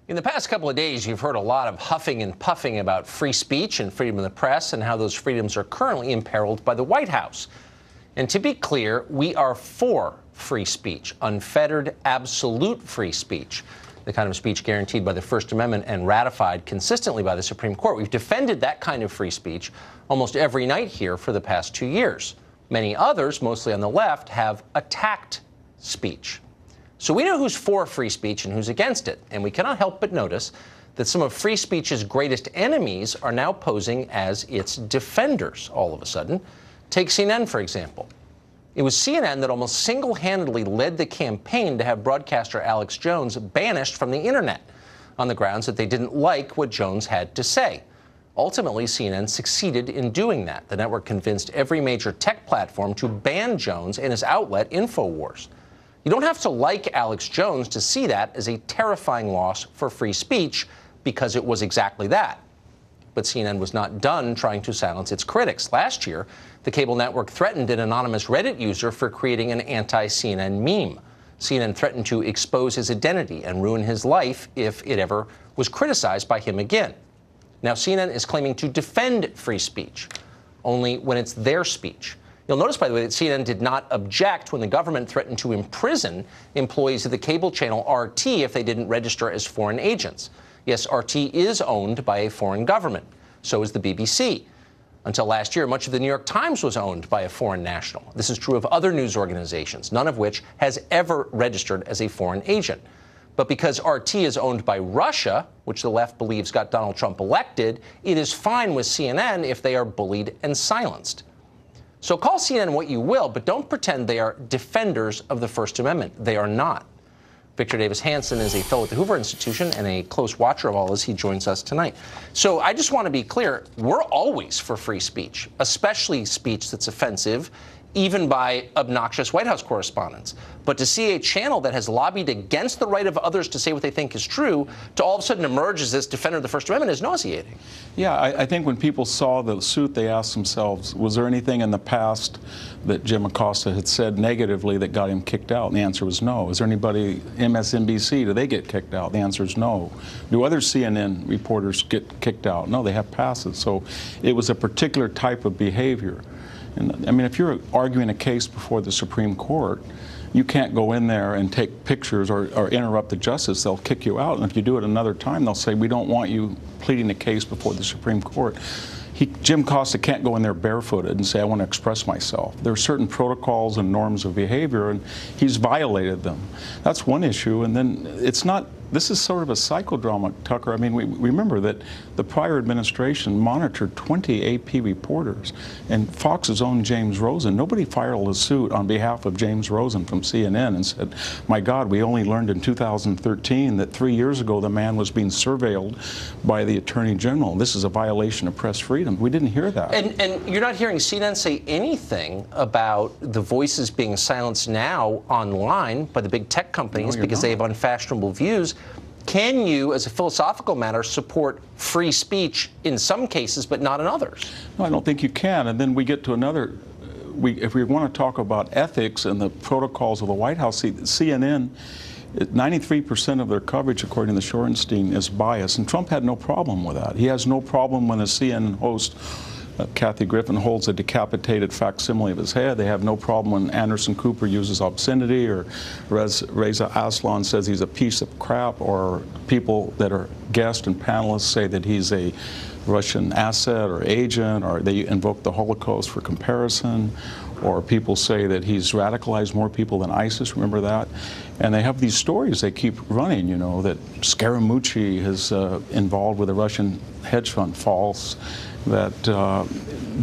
In the past couple of days, you've heard a lot of huffing and puffing about free speech and freedom of the press and how those freedoms are currently imperiled by the White House. And to be clear, we are for free speech, unfettered, absolute free speech, the kind of speech guaranteed by the First Amendment and ratified consistently by the Supreme Court. We've defended that kind of free speech almost every night here for the past 2 years. Many others, mostly on the left, have attacked speech. So we know who's for free speech and who's against it, and we cannot help but notice that some of free speech's greatest enemies are now posing as its defenders all of a sudden. Take CNN, for example. It was CNN that almost single-handedly led the campaign to have broadcaster Alex Jones banished from the internet on the grounds that they didn't like what Jones had to say. Ultimately, CNN succeeded in doing that. The network convinced every major tech platform to ban Jones and his outlet, InfoWars. You don't have to like Alex Jones to see that as a terrifying loss for free speech, because it was exactly that. But CNN was not done trying to silence its critics. Last year, the cable network threatened an anonymous Reddit user for creating an anti-CNN meme. CNN threatened to expose his identity and ruin his life if it ever was criticized by him again. Now, CNN is claiming to defend free speech, only when it's their speech. You'll notice, by the way, that CNN did not object when the government threatened to imprison employees of the cable channel RT if they didn't register as foreign agents. Yes, RT is owned by a foreign government. So is the BBC. Until last year, much of the New York Times was owned by a foreign national. This is true of other news organizations, none of which has ever registered as a foreign agent. But because RT is owned by Russia, which the left believes got Donald Trump elected, it is fine with CNN if they are bullied and silenced. So call CNN what you will, but don't pretend they are defenders of the First Amendment. They are not. Victor Davis Hanson is a fellow at the Hoover Institution and a close watcher of all this. He joins us tonight. So I just want to be clear, we're always for free speech, especially speech that's offensive, even by obnoxious White House correspondents. But to see a channel that has lobbied against the right of others to say what they think is true to all of a sudden emerge as this defender of the First Amendment is nauseating. Yeah, I think when people saw the suit, they asked themselves, was there anything in the past that Jim Acosta had said negatively that got him kicked out? And the answer was no. Is there anybody, MSNBC, do they get kicked out? The answer is no. Do other CNN reporters get kicked out? No, they have passes. So it was a particular type of behavior. And I mean, if you're arguing a case before the Supreme Court, you can't go in there and take pictures or interrupt the justice. They'll kick you out. And if you do it another time, they'll say, we don't want you pleading a case before the Supreme Court. Jim Acosta can't go in there barefooted and say, I want to express myself. There are certain protocols and norms of behavior, and he's violated them. That's one issue. And then it's not, this is sort of a psychodrama, Tucker. I mean, we remember that the prior administration monitored 20 AP reporters, and Fox's own James Rosen. Nobody filed a suit on behalf of James Rosen from CNN and said, my God, we only learned in 2013 that 3 years ago the man was being surveilled by the Attorney General. This is a violation of press freedom. We didn't hear that. And you're not hearing CNN say anything about the voices being silenced now online by the big tech companies because they have unfashionable views. Can you, as a philosophical matter, support free speech in some cases but not in others? No, I don't think you can. And then we get to another, if we want to talk about ethics and the protocols of the White House, CNN, 93% of their coverage, according to Shorenstein, is biased. And Trump had no problem with that. He has no problem when a CNN host, Kathy Griffin, holds a decapitated facsimile of his head. They have no problem when Anderson Cooper uses obscenity, or Reza Aslan says he's a piece of crap, or people that are guests and panelists say that he's a Russian asset or agent, or they invoke the Holocaust for comparison, or people say that he's radicalized more people than ISIS, remember that? And they have these stories they keep running, you know, that Scaramucci is involved with a Russian hedge fund, false, that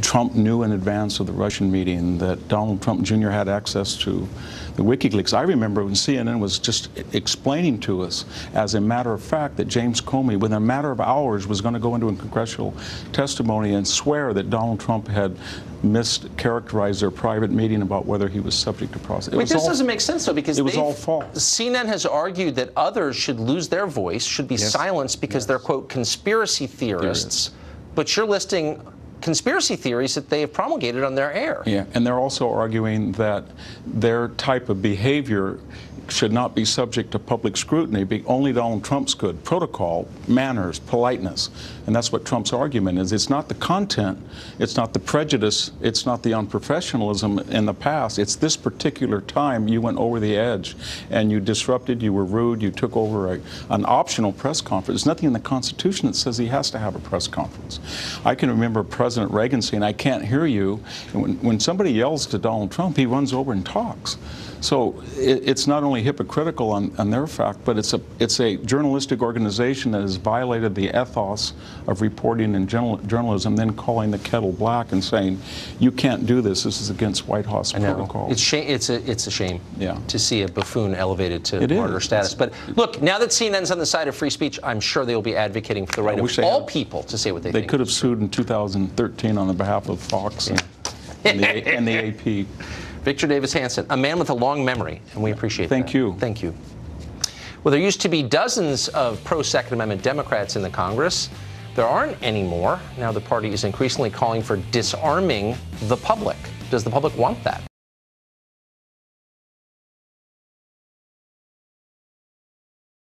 Trump knew in advance of the Russian meeting, that Donald Trump Jr. had access to the WikiLeaks. I remember when CNN was just explaining to us, as a matter of fact, that James Comey, within a matter of hours, was going to go into a congressional testimony and swear that Donald Trump had mischaracterized their private meeting about whether he was subject to process. Wait, this doesn't make sense, though, because it was all false. CNN has argued that others should lose their voice, should be silenced because they're, quote, conspiracy theorists. But you're listing conspiracy theories that they have promulgated on their air. Yeah, and they're also arguing that their type of behavior should not be subject to public scrutiny. Only Donald Trump's good. Protocol, manners, politeness. And that's what Trump's argument is. It's not the content, it's not the prejudice, it's not the unprofessionalism in the past. It's this particular time you went over the edge and you disrupted, you were rude, you took over an optional press conference. There's nothing in the Constitution that says he has to have a press conference. I can remember President Reagan saying, "I can't hear you." And when somebody yells to Donald Trump, he runs over and talks. So it's not only hypocritical on their fact, but it's a journalistic organization that has violated the ethos of reporting and journalism, then calling the kettle black and saying, "You can't do this. This is against White House protocol." It's a shame to see a buffoon elevated to martyr status. But look, now that CNN's on the side of free speech, I'm sure they will be advocating for the right of all people to say what they think. They could have sued in 2013 on the behalf of Fox and the AP. Victor Davis Hanson, a man with a long memory, and we appreciate that. Thank you. Thank you. Well, there used to be dozens of pro-Second Amendment Democrats in the Congress. There aren't anymore. Now the party is increasingly calling for disarming the public. Does the public want that?